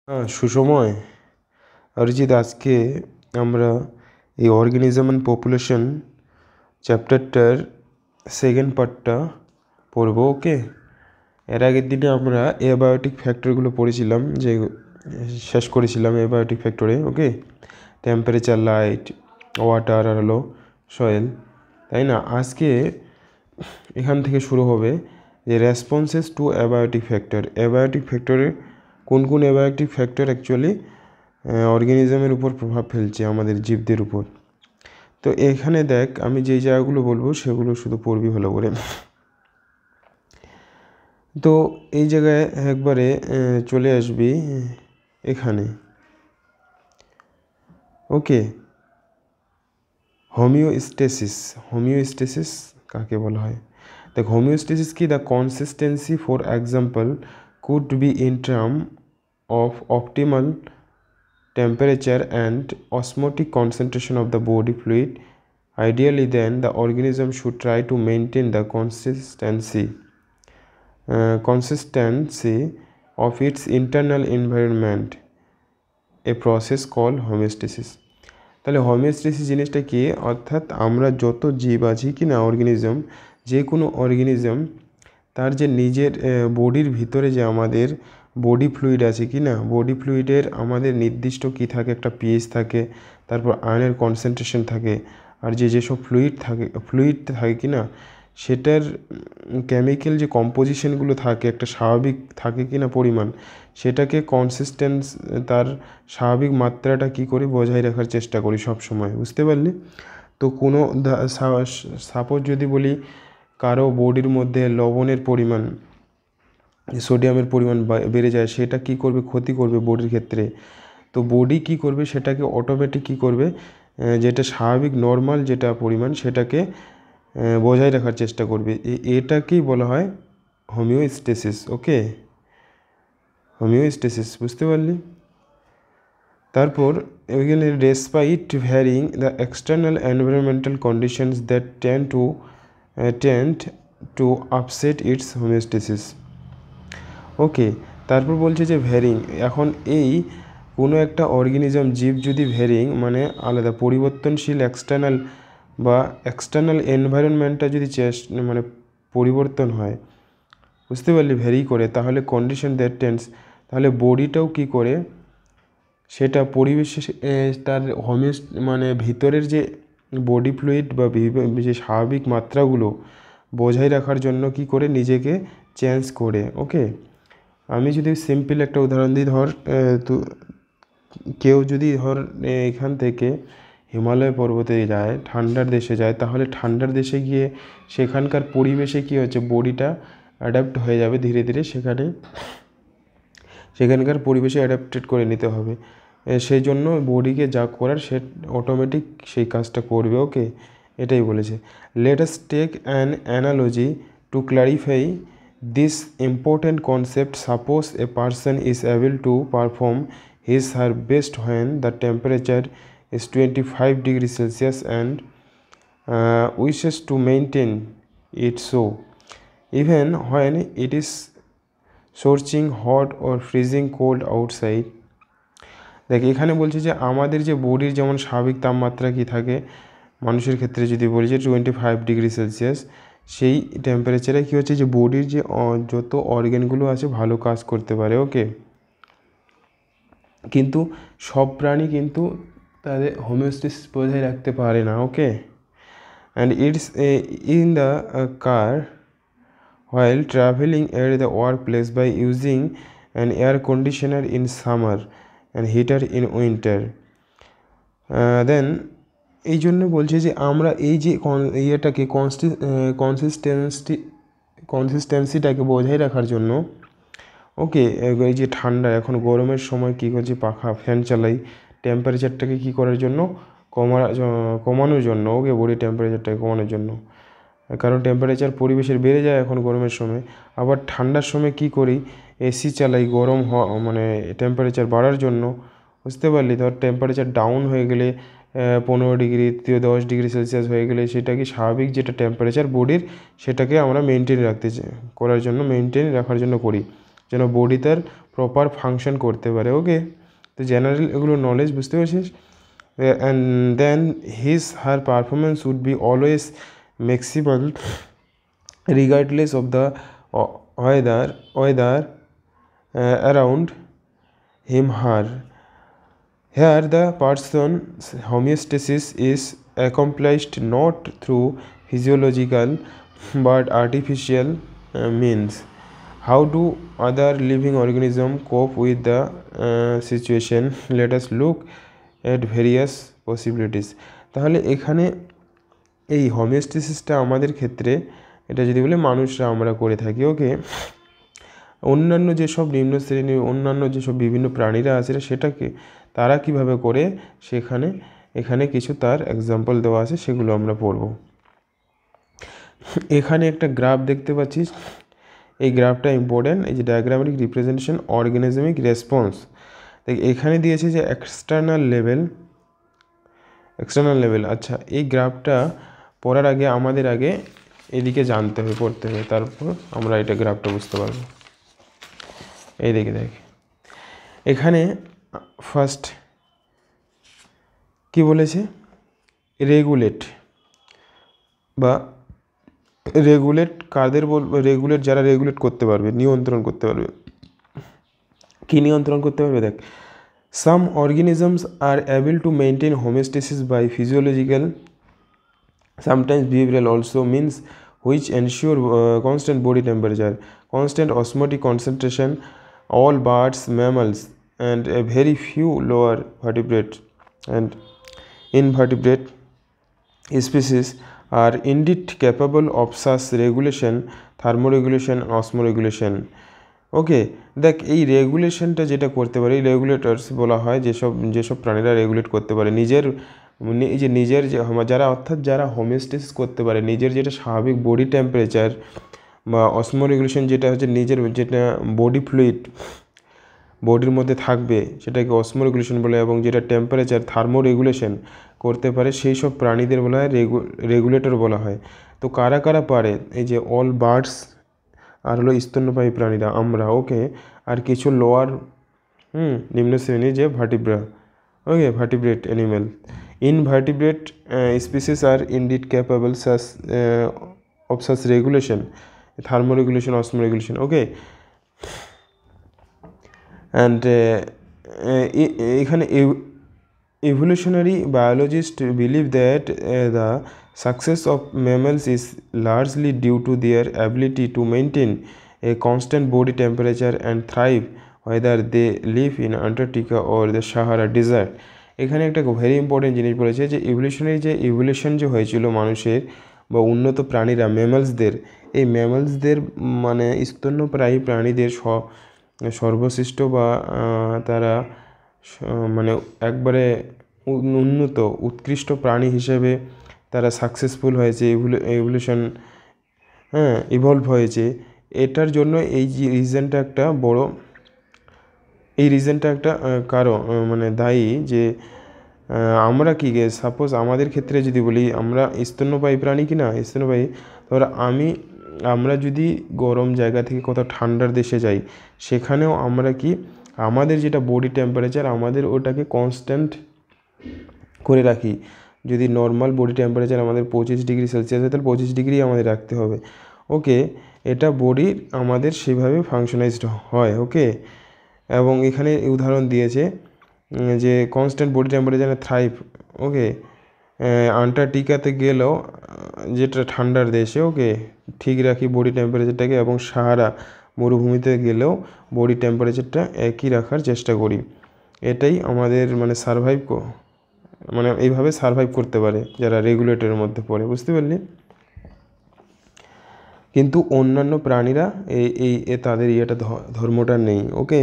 সুসময়। অরিজিৎ, আজকে আমরা এই অর্গানিজম অ্যান্ড পপুলেশন চ্যাপ্টারটার সেকেন্ড পার্টটা পড়বো। ওকে, এর আগের দিনে আমরা অ্যাবায়োটিক ফ্যাক্টরগুলো পড়েছিলাম, যে শেষ করেছিলাম অ্যাবায়োটিক ফ্যাক্টরে। ওকে, টেম্পারেচার, লাইট, ওয়াটার আর হলো সয়েল, তাই না? আজকে এখান থেকে শুরু হবে যে responses to abiotic factor. Abiotic ফ্যাক্টরে কোন কোন অ্যাবায়োটিক ফ্যাক্টর অ্যাকচুয়ালি অর্গানিজমের উপর প্রভাব ফেলছে, আমাদের জীবদের উপর। তো এখানে দেখ, আমি যেই জায়গাগুলো বলবো সেগুলো শুধু পড়বি ভালো করে। তো এই জায়গায় একবারে চলে আসবি এখানে। ওকে, হোমিওস্টেসিস। হোমিওস্টেসিস কাকে বলা হয়? দেখ, হোমিওস্টেসিস কি? The consistency for example could be in term of optimal temperature and osmotic concentration of the body fluid. Ideally, then the organism should try to maintain the consistency of its internal environment, a process called homeostasis. তাহলে homeostasis জিনিসটা কি? অর্থাৎ আমরা যত জীব আছি কি না, অর্গানিজম, যে কোনো অর্গানিজম তার যে নিজের বডির ভিতরে যে আমাদের বডি ফ্লুইড আছে কি না, বডি ফ্লুইডের আমাদের নির্দিষ্ট কি থাকে, একটা পিএইচ থাকে, তারপর আয়নের কনসেন্ট্রেশন থাকে, আর যেসব ফ্লুইড থাকে কি না, সেটার কেমিক্যাল যে কম্পোজিশনগুলো থাকে, একটা স্বাভাবিক থাকে কি না পরিমাণ, সেটাকে তার স্বাভাবিক মাত্রাটা কি করে বজায় রাখার চেষ্টা করি সব সময়। বুঝতে পারলি? তো কোনো সাপোজ যদি বলি কারো বডির মধ্যে লবণের পরিমাণ, সোডিয়ামের পরিমাণ বেড়ে যায়, সেটা কি করবে? ক্ষতি করবে বডির ক্ষেত্রে। তো বডি কি করবে? সেটাকে অটোমেটিক কি করবে, যেটা স্বাভাবিক নর্মাল যেটা পরিমাণ, সেটাকে বজায় রাখার চেষ্টা করবে। এটাকেই বলা হয় হোমিওস্টেসিস। ওকে, হোমিওস্টেসিস, বুঝতে পারলি? তারপর এখানে despite varying the external environmental conditions that tend to upset its homeostasis. Okay, তারপর বলছে যে ভ্যারিং। এখন এই কোনো একটা অর্গানিজম, জীব যদি ভ্যারিং মানে আলাদা পরিবর্তনশীল এক্সটার্নাল এনভায়রনমেন্টটা যদি মানে পরিবর্তন হয়, বুঝতে পারলি, ভ্যারি করে, তাহলে কন্ডিশন দ্যাট টেন্স, তাহলে বডিটাও কি করে সেটা পরিবেশে তার মানে ভিতরের যে বডি ফ্লুইড বা যে স্বাভাবিক মাত্রাগুলো বজায় রাখার জন্য কি করে নিজেকে চেঞ্জ করে। ওকে, আমি যদি সিম্পল একটা উদাহরণ দিই, ধর তো কেউ যদি এখান থেকে হিমালয় পর্বতে যায়, ঠান্ডার দেশে যায়, তাহলে ঠান্ডার দেশে গিয়ে সেখানকার পরিবেশে কী হচ্ছে, বডিটা অ্যাডাপ্ট হয়ে যাবে ধীরে ধীরে, সেখানকার পরিবেশে অ্যাডাপ্টেড করে নিতে হবে। সেই জন্য বডিকে যা করার সে অটোমেটিক সেই কাজটা করবে। ওকে, এটাই বলেছে। Let us take an analogy to clarify this important concept. Suppose a person is able to perform his or her best when the temperature is 25 degrees Celsius and wishes to maintain it so, even when it is scorching hot or freezing cold outside. দেখ, এখানে বলছে যে আমাদের যে বডির যেমন স্বাভাবিক তাপমাত্রা কি থাকে, মানুষের ক্ষেত্রে যদি বলি যে 25 ডিগ্রি সেলসিয়াস, সেই টেম্পারেচারে কী হচ্ছে, যে বডির যে যত অর্গ্যানগুলো আছে ভালো কাজ করতে পারে। ওকে, কিন্তু সব প্রাণী কিন্তু তাদের হোমিওস্টেসিস বজায় রাখতে পারে না। Okay, and it's in the car while traveling at the workplace by using an air conditioner in summer and heater in winter. Then এই জন্য বলছে যে আমরা এই যে ইয়েটাকে কনসিস্টেন্সিটাকে বজায় রাখার জন্য, ওকে, এই যে ঠান্ডা, এখন গরমের সময় কী করছি, পাখা ফ্যান চালাই টেম্পারেচারটাকে কী করার জন্য, কমানোর জন্য। ওকে, বডি টেম্পারেচারটাকে কমানোর জন্য, কারণ টেম্পারেচার পরিবেশের বেড়ে যায় এখন গরমের সময়। আবার ঠান্ডার সময় কি করি, এসি চালাই গরম মানে টেম্পারেচার বাড়ার জন্য। বুঝতে পারলি? ধর টেম্পারেচার ডাউন হয়ে গেলে 15 ডিগ্রি 10 ডিগ্রি সেলসিয়াস হয়ে গেলে, সেটা কি স্বাভাবিক যেটা টেম্পারেচার বডির, সেটাকে আমরা মেনটেন রাখার জন্য করি, যেন বডি তার প্রপার ফাংশন করতে পারে। ওকে, তো জেনারেল এগুলো নলেজ, বুঝতে পারছিস। And then her performance would be always maximal regardless of the weather around him her. Here the person's homeostasis is accomplished not through physiological but artificial means. How do other living organisms cope with the situation? Let us look at various possibilities. তাহলে এখানে এই হোমিওস্টেসিসটা আমাদের ক্ষেত্রে, এটা যদি বলে মানুষরা আমরা করে থাকি। ওকে, অন্যান্য যেসব নিম্ন শ্রেণীর অন্যান্য যেসব বিভিন্ন প্রাণীরা আছে সেটাকে তারা কিভাবে করে, এখানে কিছু তার এক্সাম্পল দেওয়া আছে, সেগুলো আমরা পড়ব। এখানে একটা গ্রাফ দেখতে পাচ্ছিস, এই গ্রাফটা ইম্পর্টেন্ট। এই যে ডায়াগ্রামেটিক রিপ্রেজেন্টেশন অর্গানিজমিক রেসপন্স, এখানে দিয়েছে যে এক্সটার্নাল লেভেল। আচ্ছা, এই গ্রাফটা পড়ার আগে আমাদের এদিকে জানতে হবে, পড়তে হবে, তারপর আমরা এটা গ্রাফটা বুঝতে পারবো। এই দেখ, এখানে ফার্স্ট কি বলেছে, রেগুলেট কাদের বলবো, রেগুলেট যারা রেগুলেট করতে পারবে, নিয়ন্ত্রণ করতে পারবে। কি নিয়ন্ত্রণ করতে পারবে? দেখ, some organisms are able to maintain homeostasis by physiological, sometimes behavioral also means, which ensure constant body temperature, constant osmotic concentration. All birds, mammals and a very few lower vertebrate and invertebrate species are indeed capable of such regulation, thermoregulation, osmoregulation. ওকে, দেখ, এই রেগুলেশনটা যেটা করতে পারে, এই regulators বলা হয় যেসব প্রাণীরা রেগুলেট করতে পারে নিজের যারা হোমিওস্টেসিস করতে পারে, নিজের যেটা স্বাভাবিক বডি টেম্পারেচার বা অসমোরেগুলেশন, যেটা হচ্ছে নিজের যেটা বডি ফ্লুইড বডির মধ্যে থাকবে সেটাকে অসমোরেগুলেশন বলে, এবং যেটা টেম্পারেচার থার্মোরেগুলেশন করতে পারে সেই সব প্রাণীদের বলা হয় রেগুলেটর বলা হয়। তো কারা কারা পারে? এই যে অল বার্ডস, আর হলো স্তন্যপায়ী প্রাণীরা, আমরা। ওকে, আর কিছু লোয়ার নিম্ন শ্রেণী যে vertebra, okay, vertebrate animal. Invertebrate species are indeed capable of such regulation, thermoregulation, osmoregulation. Okay, and এখানে evolutionary biologists believe that the success of mammals is largely due to their ability to maintain a constant body temperature and thrive whether they live in Antarctica or the Sahara Desert. এখানে একটা very important জিনিস বলেছে যে evolution যে হয়েছিল মানুষের বা উন্নত প্রাণীরা, ম্যামালসদের, এই ম্যামালসদের মানে স্তন্যপ্রায়ী প্রাণীদের সর্বশ্রেষ্ঠ বা তারা মানে একবারে উন্নত উৎকৃষ্ট প্রাণী হিসেবে তারা সাকসেসফুল হয়েছে, ইভলিউশন ইভলভ হয়েছে। এটার জন্য এই রিজনটা একটা বড়, এই রিজনটা একটা কারণ মানে দায়ী যে আমরা কি সাপোজ আমাদের ক্ষেত্রে যদি বলি, আমরা স্তন্যপায়ী প্রাণী কি না, স্তন্যপায়ী। ধর আমরা যদি গরম জায়গা থেকে কোথাও ঠান্ডার দেশে যাই, সেখানেও আমরা কি আমাদের যেটা বডি টেম্পারেচার আমাদের ওটাকে কনস্ট্যান্ট করে রাখি। যদি নর্মাল বডি টেম্পারেচার আমাদের 25 ডিগ্রি সেলসিয়াস হয়, তাহলে 25 ডিগ্রি আমাদের রাখতে হবে। ওকে, এটা বডির আমাদের সেভাবে ফাংশনাইজড হয়। ওকে, এবং এখানে উদাহরণ দিয়েছে যে কনস্ট্যান্ট বডি টেম্পারেচার থ্রাইভ। ওকে, আন্টার্কটিকাতে গেলেও যেটা ঠান্ডার দেশে, ওকে, ঠিক রাখি বডি টেম্পারেচারটাকে, এবং সাহারা মরুভূমিতে গেলেও বডি টেম্পারেচারটা একই রাখার চেষ্টা করি। এটাই আমাদের মানে মানে এইভাবে সারভাইভ করতে পারে যারা রেগুলেটরের মধ্যে পড়ে, বুঝতে পারলি। কিন্তু অন্যান্য প্রাণীরা এই তাদের ইয়েটা ধর্মটা নেই। ওকে,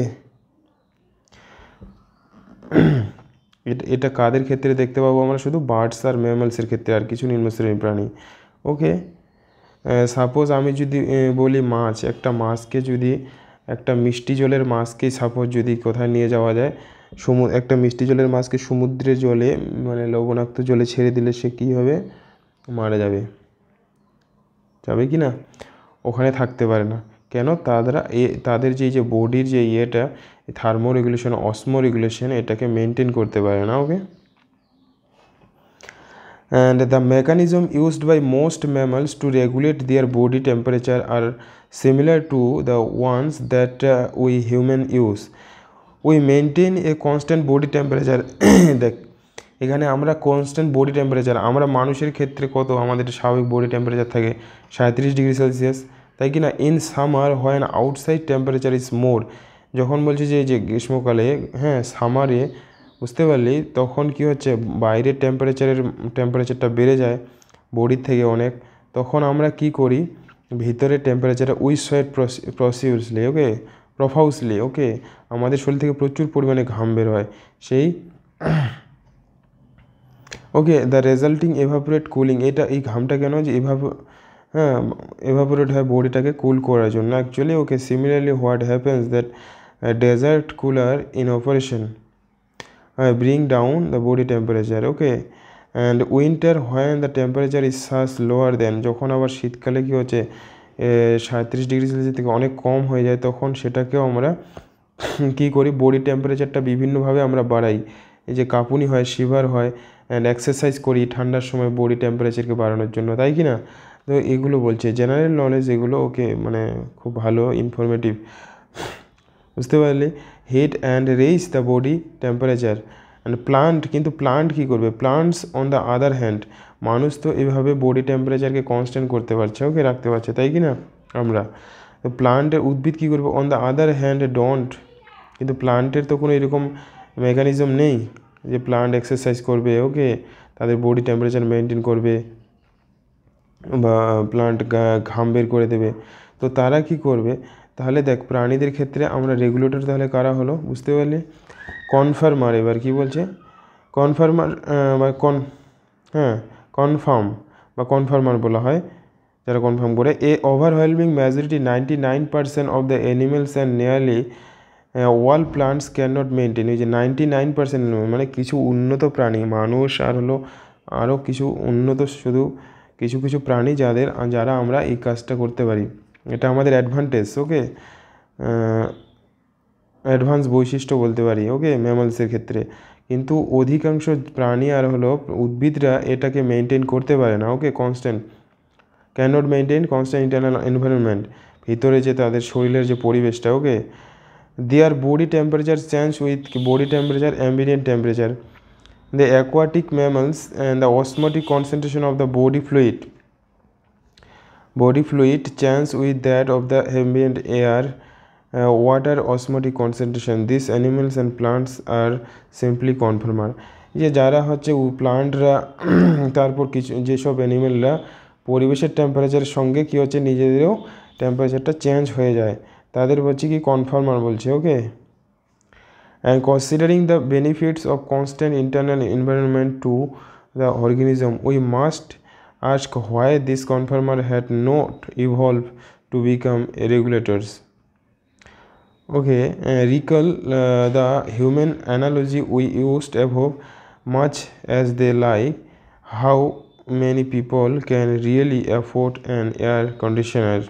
এটা কাদের ক্ষেত্রে দেখতে পাবো আমরা? শুধু বার্ডস আর ম্যামালসের ক্ষেত্রে, আর কিছু নিম্নশ্রেণীর প্রাণী। ওকে, সাপোজ আমি যদি বলি মাছ, একটা মিষ্টি জলের মাছকে সাপোজ যদি কোথায় নিয়ে যাওয়া যায়, একটা মিষ্টি জলের মাছকে সমুদ্রের জলে মানে লবণাক্ত জলে ছেড়ে দিলে সে কী হবে? মারা যাবে কি না? ওখানে থাকতে পারে না। কেন? তাদের যে বডির যে ইয়েটা থার্মো রেগুলেশন অসমো রেগুলেশন এটাকে মেনটেন করতে পারে না। ওকে, and the mechanism used by most mammals to regulate their body temperature are similar to the ones that we human use. We maintain a constant body temperature দেখ এখানে আমরা constant body temperature, আমরা মানুষের ক্ষেত্রে কত আমাদের স্বাভাবিক বডি টেম্পারেচার থাকে 37°C, তাই কি না? In summer when outside temperature is more, যখন বলছি যে গ্রীষ্মকালে, হ্যাঁ সামারে, বুঝতে পারলি, তখন কি হচ্ছে বাইরের টেম্পারেচারটা বেড়ে যায় বডির থেকে অনেক, তখন আমরা কি করি ভিতরের টেম্পারেচারটা উই সোয়েট প্রফাউসলি, ওকে, আমাদের শরীর থেকে প্রচুর পরিমাণে ঘাম বের হয় সেই ওকে, দ্য রেজাল্টিং এভাপোরেট কুলিং, এই ঘামটা কেন যে এভাপোরেট হয় বডিটাকে কুল করার জন্য actually. Okay, similarly what happens that desert cooler in operation bring down the body temperature. Okay, and winter when the temperature is thus lower then, যখন আবার শীতকালে কী হচ্ছে 37°C থেকে অনেক কম হয়ে যায়, তখন সেটাকেও আমরা কী করি বডি টেম্পারেচারটা বিভিন্নভাবে আমরা বাড়াই। এই যে কাঁপুনি হয়, শিভার হয়, অ্যান্ড এক্সারসাইজ করি ঠান্ডার সময় বডি টেম্পারেচারকে বাড়ানোর জন্য, তাই কি না? তো এগুলো বলছে জেনারেল নলেজ, এগুলো ওকে মানে খুব ভালো ইনফরমেটিভ, বুঝতে পারলি। Heat and raise the body temperature and কিন্তু প্লান্ট কী করবে? Plants on the other hand, মানুষ তো এভাবে বডি টেম্পারেচারকে কনস্ট্যান্ট করতে পারছে, ওকে, রাখতে পারছে, তাই কি না? আমরা তো প্লান্টের উদ্ভিদ কী করবে? On the other hand don't, কিন্তু প্লান্টের তো কোনো এরকম মেকানিজম নেই যে প্লান্ট এক্সারসাইজ করবে, ওকে, তাদের বডি টেম্পারেচার মেনটেন করবে বা প্লান্ট ঘাম বের করে দেবে। তো তারা কি করবে? তাহলে দেখ প্রাণীদের ক্ষেত্রে আমরা রেগুলেটর তাহলে কারা হলো, বুঝতে পারলি? কনফার্মার, এবার কি বলছে? কনফার্মার বা কনফার্মার বলা হয় যারা কনফার্ম করে। A overwhelming majority 99% of the animals and nearly all plants can not maintain, এই যে 99% মানে কিছু উন্নত প্রাণী, মানুষ আর হলো আরও কিছু উন্নত, শুধু কিছু প্রাণী যারা আমরা এই কাজটা করতে পারি, এটা আমাদের অ্যাডভান্টেজ, ওকে, অ্যাডভান্স বৈশিষ্ট্য বলতে পারি, ওকে, ম্যামালসের ক্ষেত্রে। কিন্তু অধিকাংশ প্রাণী আর হলো উদ্ভিদরা এটাকে মেনটেন করতে পারে না, okay, can not maintain constant internal environment, ভিতরে যে তাদের শরীরের যে পরিবেশটা, ওকে। Their body temperature change with body temperature, ambient temperature. The aquatic mammals and the osmotic concentration of the body fluid change with that of the ambient air, water osmotic concentration. These animals and plants are simply conformer. যে যারা হচ্ছে প্লান্টরা তারপর কিছু যেসব অ্যানিমেলরা পরিবেশের টেম্পারেচারের সঙ্গে কী হচ্ছে নিজেদেরও টেম্পারেচারটা চেঞ্জ হয়ে যায়, তাদের বলছে কি কনফার্মার বলছে, okay. And considering the benefits of constant internal environment to the organism, we must ask why this conformer had not evolved to become regulators. Okay, recall the human analogy we used above, much as they like, how many people can really afford an air conditioner?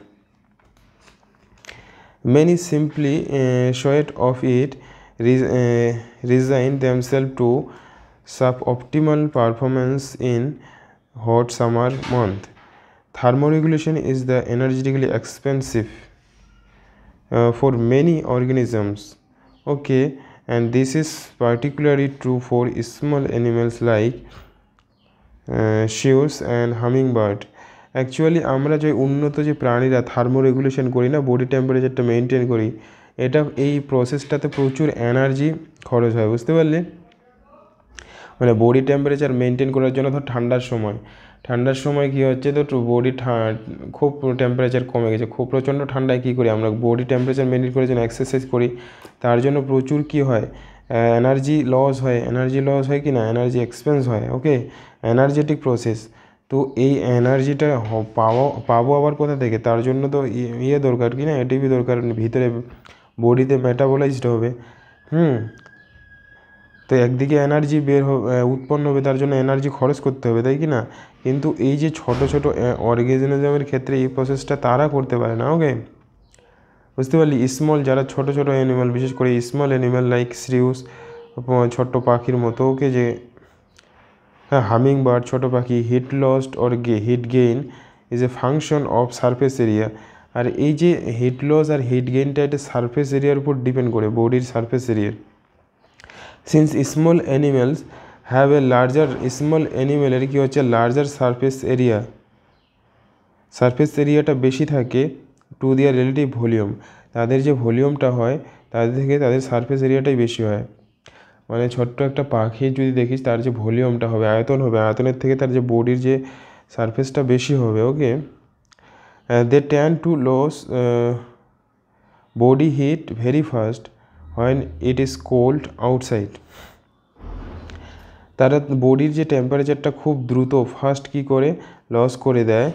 Many simply short of it resign themselves to suboptimal performance in hot summer month. Thermoregulation is the energetically expensive for many organisms, okay, and this is particularly true for small animals like shrews and hummingbird. Actually আমরা যে উন্নত যে প্রাণীরা thermoregulation করি না, body টেম্পারেচারটা maintain করি, এই প্রসেসটাতে প্রচুর এনার্জি খরচ হয়, বুঝতে পারলে? মানে বডি টেম্পারেচার মেনটেন করার জন্য ধর ঠান্ডার সময় কী হচ্ছে, তো বডি খুব টেম্পারেচার কমে গেছে, খুব প্রচণ্ড ঠান্ডায় কী করি আমরা? বডি টেম্পারেচার মেনটেন করার জন্য এক্সারসাইজ করি, তার জন্য প্রচুর কী হয়? এনার্জি লস হয় কি না, এনার্জি এক্সপেন্স হয়, ওকে, এনার্জেটিক প্রসেস। তো এই এনার্জিটা পাবো আবার কোথা থেকে? তার জন্য তো দরকার কি না, এটিপি দরকার, ভিতরে বডিতে মেটাবলাইজড হবে, তো একদিকে এনার্জি উৎপন্ন হবে, তার জন্য এনার্জি খরচ করতে হবে, তাই কি না? কিন্তু এই যে ছোট অর্গানিজমের ক্ষেত্রে এই প্রসেসটা তারা করতে পারে না, ওকে। বুঝতে পারলি? স্মল যারা ছোট ছোট অ্যানিমাল, বিশেষ করে স্মল অ্যানিমাল লাইক শ্রিউস, ছোট্ট পাখির মতো, ওকে, যে হ্যাঁ হামিং বার্ড ছোটো পাখি, heat lost or heat gain is a function of surface area. আর এই যে হিট লস আর হিট গেইনটা এটা সারফেস এরিয়ার উপর ডিপেন্ড করে, বডির সারফেস এরিয়ার। Since small animals have a larger, small অ্যানিমেলের কী হচ্ছে লার্জার সারফেস এরিয়া, সারফেস এরিয়াটা বেশি থাকে টু দেয়ার রিলেটিভ ভলিউম, তাদের যে ভলিউমটা হয় তাদের থেকে তাদের সারফেস এরিয়াটাই বেশি হয়। মানে ছোট্ট একটা পাখি যদি দেখিস তার যে ভলিউমটা হবে, আয়তন হবে, আয়তনের থেকে তার যে বডির যে সারফেসটা বেশি হবে, okay. They tend to lose body heat very fast when it is cold outside. তারা বডির যে টেম্পারেচারটা খুব দ্রুত ফাস্ট কী করে লস করে দেয়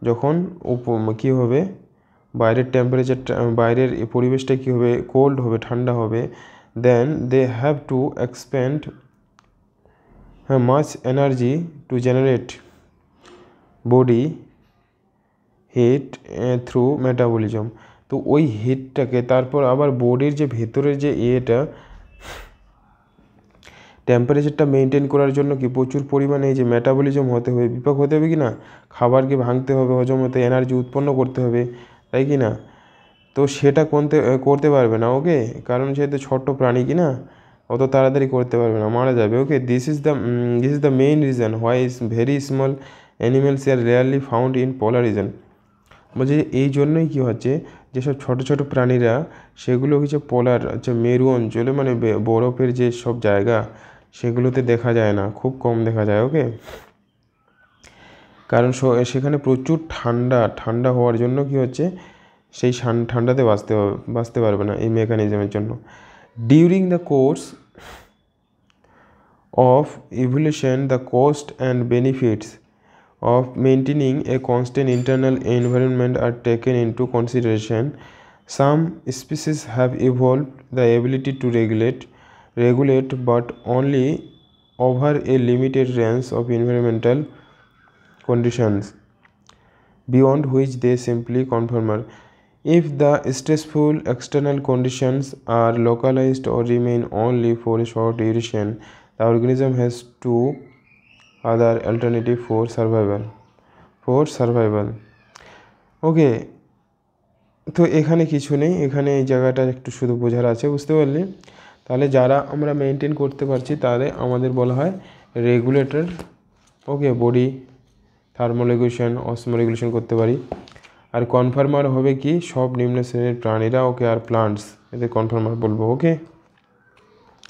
যখন কী হবে বাইরের টেম্পারেচারটা, বাইরের পরিবেশটা কী হবে কোল্ড হবে, ঠান্ডা হবে। Then they have to expend much energy to generate body heat through metabolism. তো ওই হিটটাকে তারপর আবার বডির যে ভেতরের যে ইয়েটা টেম্পারেচারটা মেনটেন করার জন্য কি প্রচুর পরিমাণে এই যে মেটাবলিজম হতে হবে, বিপাক হতে হবে কি না, খাবারকে ভাঙতে হবে, হজম হতে, এনার্জি উৎপন্ন করতে হবে, তাই কি না? তো সেটা করতে পারবে না, ওকে, কারণ যেহেতু ছোট্ট প্রাণী কি না, অত তাড়াতাড়ি করতে পারবে না, মারা যাবে, okay. This is the main reason why is very small animals are rarely found in polar region. বলছে এই জন্যই কী হচ্ছে যেসব ছোটো ছোটো প্রাণীরা সেগুলো হচ্ছে পোলার, আচ্ছা মেরু অঞ্চলে, মানে বরফের যে সব জায়গা সেগুলোতে দেখা যায় না, খুব কম দেখা যায়, ওকে। কারণ সেখানে প্রচুর ঠান্ডা হওয়ার জন্য কি হচ্ছে সেই ঠান্ডাতে বাঁচতে পারবে না এই মেকানিজমের জন্য। During the course of evolution the cost and benefits of maintaining a constant internal environment are taken into consideration. Some species have evolved the ability to regulate but only over a limited range of environmental conditions beyond which they simply conform. If the stressful external conditions are localized or remain only for a short duration, the organism has to other alternative for survival. ওকে, তো এখানে কিছু নেই, এখানে এই জায়গাটা একটু শুধু বোঝার আছে, বুঝতে পারলি? তাহলে যারা আমরা মেনটেন করতে পারছি তাহলে আমাদের বলা হয় রেগুলেটর, ওকে। বডি থার্মোরেগুলেশন, অসমোরেগুলেশন করতে পারি। আর কনফার্মার হবে কি সব নিম্ন শ্রেণীর প্রাণীরা, ওকে, আর প্লান্টস, এদের কনফার্মার বলবো, ওকে।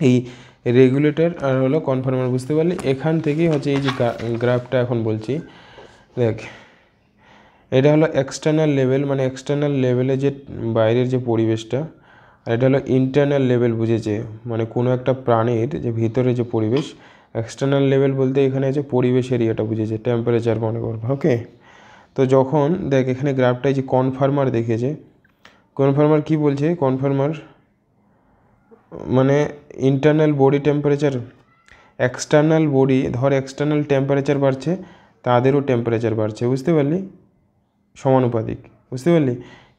এই রেগুলেটর আর হলো কনফার্মার, বুঝতে পারলি? এখান থেকেই হচ্ছে এই যে গ্রাফটা এখন বলছি, দেখ এটা হলো এক্সটার্নাল লেভেল, মানে এক্সটার্নাল লেভেলে যে বাইরের যে পরিবেশটা, আর এটা হলো ইন্টারনাল লেভেল, বুঝেছে? মানে কোনো একটা প্রাণীর যে ভিতরে যে পরিবেশ। এক্সটার্নাল লেভেল বলতে এখানে আছে পরিবেশ এরিয়াটা, বুঝেছে? টেম্পারেচার মনে করবো, ওকে। তো যখন দেখ এখানে গ্রাফটায় যে কনফার্মার দেখেছে, কনফার্মার কি বলছে, কনফার্মার মানে internal body temperature, external body, ধর এক্সটার্নাল টেম্পারেচার বাড়ছে তাদেরও টেম্পারেচার বাড়ছে, বুঝতে পারলি? সমানুপাতিক, বুঝতে পারলি?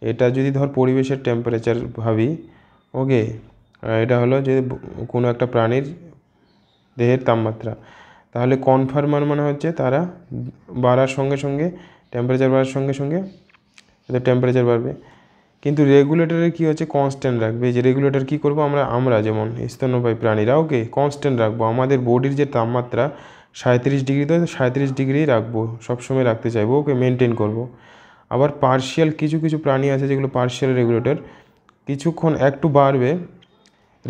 এটা যদি ধর পরিবেশের টেম্পারেচার ভাবি, ওকে, এটা হলো যে কোনো একটা প্রাণীর দেহের তাপমাত্রা, তাহলে কনফার্মার মানে হচ্ছে তারা বাড়ার সঙ্গে সঙ্গে, টেম্পারেচার বাড়ার সঙ্গে সঙ্গে এদের টেম্পারেচার বাড়বে। কিন্তু রেগুলেটরের কী হচ্ছে কনস্ট্যান্ট রাখবে। যে রেগুলেটর কী করবো আমরা যেমন স্তন্যপায়ী প্রাণীরা, ওকে, কনস্ট্যান্ট রাখবো। আমাদের বডির যে তাপমাত্রা 37 ডিগ্রি, তো 37 ডিগ্রি রাখবো, সবসময় রাখতে চাইবো, ওকে, মেনটেন করব। আবার পার্শিয়াল কিছু প্রাণী আছে যেগুলো পার্শিয়াল রেগুলেটর, কিছুক্ষণ একটু বাড়বে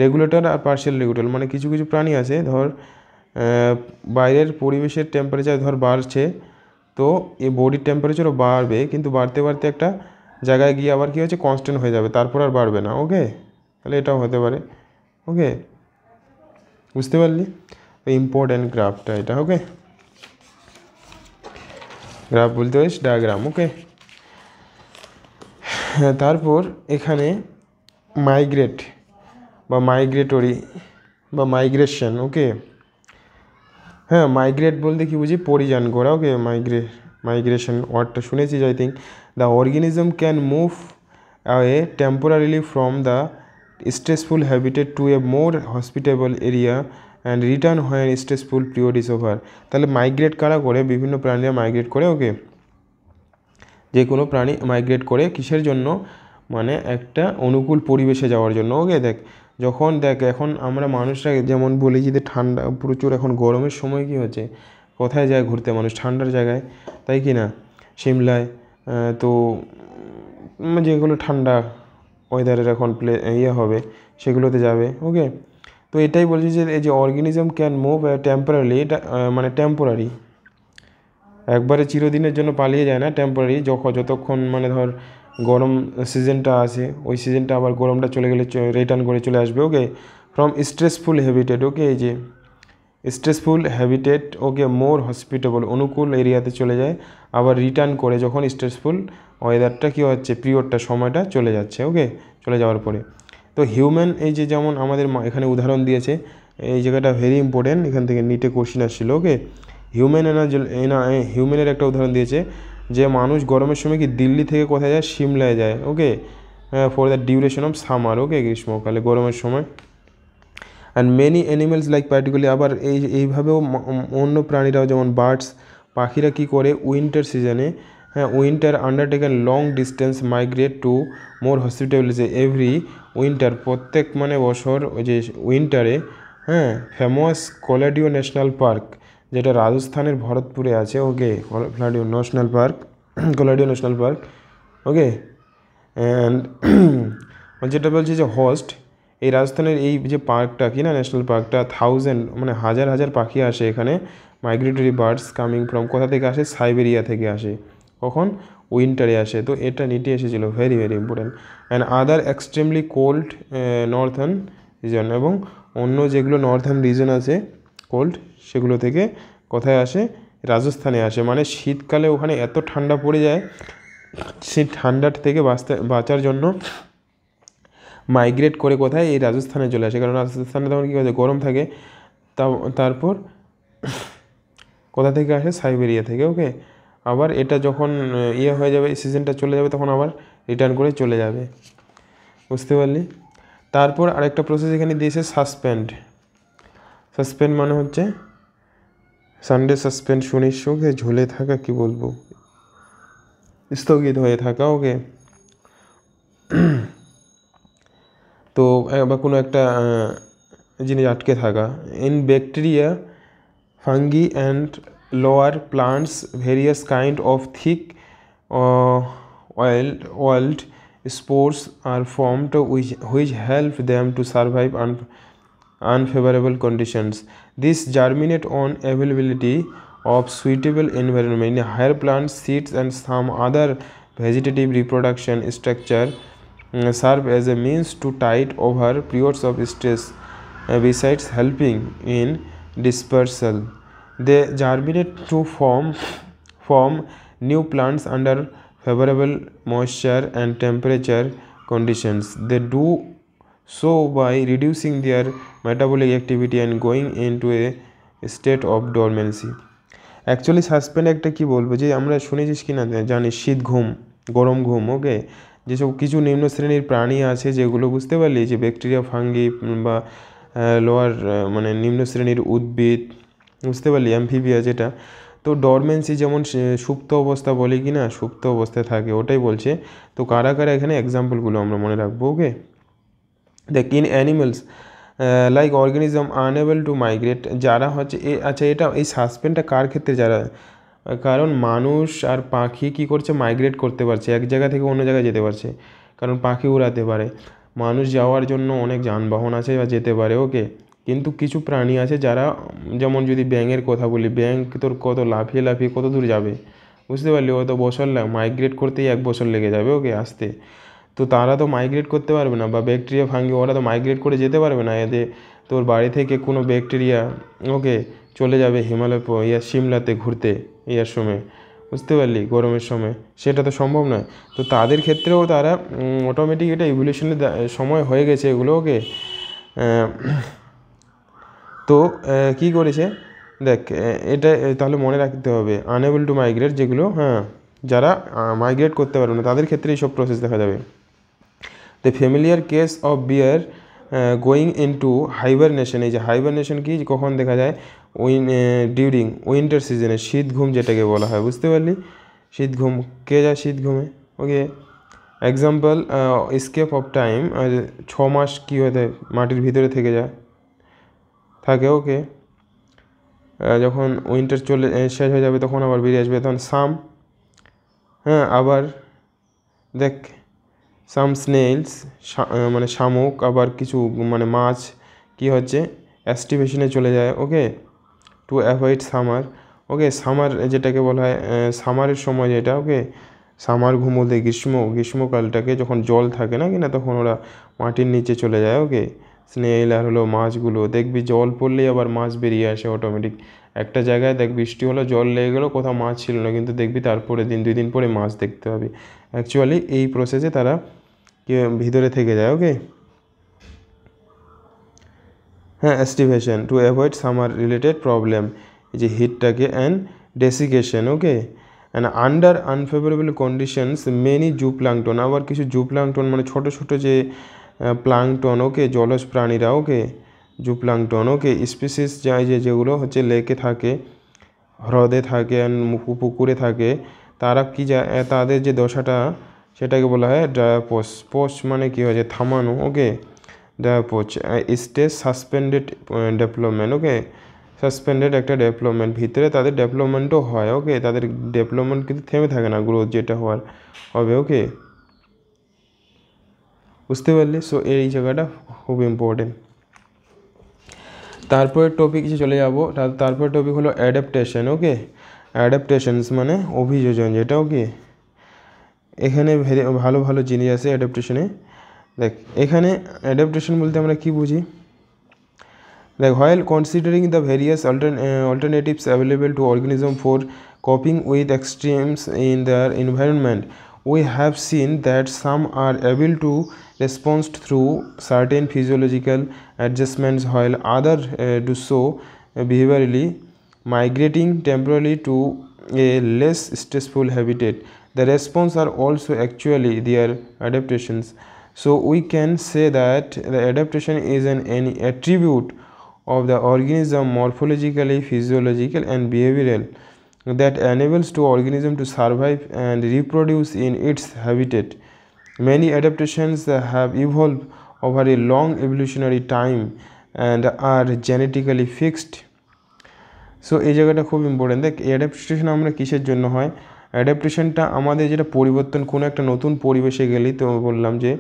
রেগুলেটর আর পার্শিয়াল রেগুলেটর, মানে কিছু প্রাণী আছে ধর বাইরের পরিবেশের টেম্পারেচার ধর বাড়ছে, তো এই বডির টেম্পারেচারও বাড়বে, কিন্তু বাড়তে বাড়তে একটা জায়গায় গিয়ে আবার কী হচ্ছে কনস্ট্যান্ট হয়ে যাবে, তারপর আর বাড়বে না, ওকে। তাহলে এটাও হতে পারে, ওকে, বুঝতে পারলি? তো ইম্পর্ট্যান্ট গ্রাফটা এটা, ওকে। গ্রাফ বলতে পারিস ডায়াগ্রাম, ওকে। তারপর এখানে মাইগ্রেট বা মাইগ্রেটরি বা মাইগ্রেশন, ওকে। হ্যাঁ, মাইগ্রেট বলতে কী বুঝি, পরিযান করা, ওকে। মাইগ্রেশন ওয়ার্ডটা শুনেছিস I think. The organism can move away temporarily from the stressful habitat to a more hospitable area and return when stressful period is over। তাহলে মাইগ্রেট কারা করে, বিভিন্ন প্রাণীরা মাইগ্রেট করে, ওকে, যে কোনো প্রাণী মাইগ্রেট করে কিসের জন্য, মানে একটা অনুকূল পরিবেশে যাওয়ার জন্য, ওকে। দেখ এখন আমরা মানুষরা যেমন বলি যে ঠান্ডা প্রচুর, এখন গরমের সময় কি হচ্ছে, কোথায় যায় ঘুরতে মানুষ, ঠান্ডার জায়গায়, তাই কি না, সিমলায়, তো যেগুলো ঠান্ডা ওয়েদারের এখন হবে সেগুলোতে যাবে, ওকে। তো এটাই বলছি যে এই যে অর্গানিজম ক্যান মুভ টেম্পোরারি, এটা মানে টেম্পোরারি, একবারে চিরদিনের জন্য পালিয়ে যায় না, টেম্পোরারি, যতক্ষণ মানে ধর গরম সিজনটা আসে, ওই সিজনটা আবার গরমটা চলে গেলে রিটার্ন করে চলে আসবে, ওকে। ফ্রম স্ট্রেসফুল হ্যাবিটেট, ওকে, এই যে স্ট্রেসফুল হ্যাবিটেট, ওকে, মোর হসপিটেবল, অনুকূল এরিয়াতে চলে যায়, আবার রিটার্ন করে যখন স্ট্রেসফুল ওয়েদারটা কী হচ্ছে, পিরিয়ডটা, সময়টা চলে যাচ্ছে, ওকে, চলে যাওয়ার পরে। তো হিউম্যান, এই যে যেমন আমাদের এখানে উদাহরণ দিয়েছে, এই জায়গাটা ভেরি ইম্পর্টেন্ট, এখান থেকে নিটে কোশ্চেন আসছিল, ওকে। হিউম্যানের একটা উদাহরণ দিয়েছে যে মানুষ গরমের সময় কি দিল্লি থেকে কোথায় যায়, সিমলায় যায়, okay, for the duration of summer, okay, গ্রীষ্মকালে, গরমের সময়। And many animals like particularly, আবার এইভাবেও অন্য প্রাণীরাও, যেমন বার্ডস, পাখিরা কী করে উইন্টার সিজনে, হ্যাঁ, winter undertaken long distance migrate two মোর হসপিটেবল, যে এভরি উইন্টার, প্রত্যেক মানে বছর ওই যে উইন্টারে, হ্যাঁ, ফেমাস কোলাডিও ন্যাশনাল পার্ক, যেটা রাজস্থানের ভরতপুরে আছে, okay, Keoladeo national park, Keoladeo national park, okay. And যেটা বলছি যে হোস্ট, এই রাজস্থানের এই যে পার্কটা কি না, ন্যাশনাল পার্কটা, মানে হাজার হাজার পাখি আসে এখানে, মাইগ্রেটরি বার্ডস কামিং ফ্রম, কোথা থেকে আসে, সাইবেরিয়া থেকে আসে, কখন, উইন্টারে আসে। তো এটা নিটে এসেছিলো, very very important. And other extremely cold northern reason, এবং অন্য যেগুলো নর্থার্ন রিজন আছে কোল্ড, সেগুলো থেকে কোথায় আসে, রাজস্থানে আসে। মানে শীতকালে ওখানে এত ঠান্ডা পড়ে যায়, সেই ঠান্ডার থেকে বাঁচার জন্য মাইগ্রেট করে কোথায়, এই রাজস্থানে চলে আসে, কারণ রাজস্থানে তখন কী হচ্ছে, গরম থাকে। তারপর কোথা থেকে আসে, সাইবেরিয়া থেকে, ওকে। আবার এটা যখন হয়ে যাবে, সিজনটা চলে যাবে, তখন আবার রিটার্ন করে চলে যাবে, বুঝতে পারলি। তারপর আরেকটা প্রসেস এখানে দিয়েছে, সাসপেন্ড মানে হচ্ছে সানডে সাসপেন্ড, শুনিস, ওকে, ঝুলে থাকা, কি বলবো, স্থগিত হয়ে থাকা, ওকে। তো বা কোনো একটা জিনিস আটকে থাকা। In bacteria, fungi and lower plants, various kind of thick oiled spores are formed which help them to survive unfavorable conditions. This germinate on availability of suitable environment. Higher plants, seeds and some other vegetative reproduction structure serve as a means to tide over periods of stress. Besides helping in dispersal, they germinate to form new plants under favorable moisture and temperature conditions. They do so by reducing their metabolic activity and going into a state of dormancy. Actually suspend একটা কী বলবো, যে আমরা শুনেছিস কি না জানিস, শীত ঘুম, গরম ঘুম, ওকে, যেসব কিছু নিম্ন শ্রেণীর প্রাণী আছে যেগুলো, বুঝতে পারলি, যে ব্যাকটেরিয়া, ফাঙ্গি বা লোয়ার মানে নিম্ন শ্রেণীর উদ্ভিদ, বুঝতে পারলি, অ্যামফিবিয়া যেটা, তো ডরমেন্সি, যেমন সুপ্ত অবস্থা বলি কি না, সুপ্ত অবস্থায় থাকে, ওটাই বলছে। তো কারা কারা এখানে এক্সাম্পলগুলো আমরা মনে রাখবো, ওকে। দেখ, in animals like organism unable to migrate, যারা হচ্ছে আচ্ছা, এটা এই সাসপেন্ডটা কার ক্ষেত্রে, যারা, কারণ মানুষ আর পাখি কী করছে, মাইগ্রেট করতে পারছে, এক জায়গা থেকে অন্য জায়গায় যেতে পারছে, কারণ পাখি উড়াতে পারে, মানুষ যাওয়ার জন্য অনেক যানবাহন আছে বা যেতে পারে, ওকে। কিন্তু কিছু প্রাণী আছে যারা, যেমন যদি ব্যাঙের কথা বলি, ব্যাঙ তোর কত লাফিয়ে লাফিয়ে কত দূর যাবে, বুঝতে পারলি, ও তো বছর মাইগ্রেট করতেই 1 বছর লেগে যাবে, ওকে, আসতে। তো তারা তো মাইগ্রেট করতে পারবে না, বা ব্যাকটেরিয়া, ফাঙ্গি, ওরা তো মাইগ্রেট করে যেতে পারবে না। এতে তোর বাড়ি থেকে কোনো ব্যাকটেরিয়া, ওকে, চলে যাবে হিমালয় সিমলাতে ঘুরতে ইয়ার সময়, বুঝতে পারলি, গরমের সময়, সেটা তো সম্ভব নয়। তো তাদের ক্ষেত্রেও তারা অটোমেটিক, এটা ইভলিউশনের সময় হয়ে গেছে এগুলো, ওকে। তো কী করেছে, দেখ, এটা তাহলে মনে রাখতে হবে, আনএবল টু মাইগ্রেট যেগুলো, হ্যাঁ, যারা মাইগ্রেট করতে পারবে না, তাদের ক্ষেত্রে এইসব প্রসেস দেখা যাবে। The familiar case of beer going into hibernation, এই যে হাইবারনেশন কি কখন দেখা যায়, ডিউরিং উইন্টার সিজনে, শীত ঘুম যেটাকে বলা হয়, বুঝতে পারলি, শীত ঘুম, কে যায় শীত ঘুমে, ওকে। এক্সাম্পল স্কেপ অফ টাইম, 6 মাস কী হতে মাটির ভিতরে থেকে যায় থাকে, ওকে। যখন উইন্টার শেষ হয়ে যাবে তখন আবার বেরিয়ে আসবে, তখন সাম, হ্যাঁ। আবার দেখ সাম স্নেইলস, মানে শামুক, আবার কিছু মানে মাছ কি হচ্ছে অ্যাস্টিভেশনে চলে যায়, okay, to avoid summer, okay. Summer যেটাকে বলা হয় সামারের সময় যেটা, ওকে, সামার ঘুম বলতে গ্রীষ্মকালটাকে যখন জল থাকে না কিনা তখন ওরা মাটির নিচে চলে যায়, ওকে। স্নেইল আর হলো মাছগুলো দেখবি জল পড়লেই আবার মাছ বেরিয়ে আসে অটোমেটিক, একটা জায়গায় দেখ বৃষ্টি হলো জল লেগে গেলো কোথাও মাছ ছিল না, কিন্তু দেখবি তারপরে 2 দিন পরে মাছ দেখতে পাবি। অ্যাকচুয়ালি এই প্রসেসে তারা ভিতরে থেকে যায়, ওকে। হ্যাঁ, aestivation to avoid summer related problem, এই যে হিটটাকে, and desiccation, okay. And under unfavourable conditions many zooplankton, আবার কিছু জু প্লাঙ্কটন মানে ছোটো ছোটো যে প্লাঙ্কটন, ওকে, জলজ প্রাণীরা, ওকে, জু প্লাঙ্কটন, ওকে, স্পিসিস যায় যেগুলো হচ্ছে লেকে থাকে, হ্রদে থাকে, পুকুরে থাকে, তারা কি যায়, তাদের যে দশাটা সেটাকে বলা হয় ডায়াপোস, পোস্ট মানে কী হয়েছে থামানো, ওকে, ডায়াপোচ স্টেজ সাসপেন্ডেড ডেভেলপমেন্ট, ওকে, সাসপেন্ডেড একটা ডেভেলপমেন্ট, ভিতরে তাদের ডেভেলপমেন্টও হয়, ওকে, তাদের ডেভেলপমেন্ট কিন্তু থেমে থাকে না, গ্রোথ যেটা হওয়ার হবে, ওকে, বুঝতে পারলি। সো এই জায়গাটা খুব ইম্পর্টেন্ট। তারপরে টপিকে চলে যাব, তারপরে টপিক হলো অ্যাডাপ্টেশন, ওকে। অ্যাডাপ্টেশনস মানে অভিযোজন যেটা, ওকে। এখানে ভালো ভালো জিনিস আছে অ্যাডাপ্টেশনে। দেখ এখানে অ্যাডাপ্টেশন বলতে আমরা কি বুঝি, দেখ while considering the various alternatives available to organism for coping with extremes in their environment, we have seen that some are able to respond through certain physiological adjustments while others do so behaviorally, migrating temporarily to a less stressful habitat. The response are also actually their adaptations. So we can say that the adaptation is an attribute of the organism, morphologically, physiological and behavioral, that enables to organism to survive and reproduce in its habitat. Many adaptations have evolved over a long evolutionary time and are genetically fixed. So এই জায়গাটা খুব important. দেখ adaptation আমরা কিসের জন্য হয়, অ্যাডাপ্টেশনটা আমাদের যেটা পরিবর্তন, কোনো একটা নতুন পরিবেশে গেলি, তো বললাম যে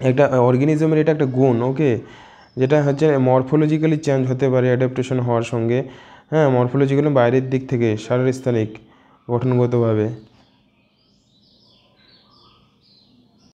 একটা অর্গানিজমের এটা একটা গুণ, ওকে, যেটা হচ্ছে মরফোলজিক্যালি চেঞ্জ হতে পারে অ্যাডাপ্টেশন হওয়ার সঙ্গে, হ্যাঁ, মরফোলজিক্যালি বাইরের দিক থেকে শারীরস্থানিক গঠনগতভাবে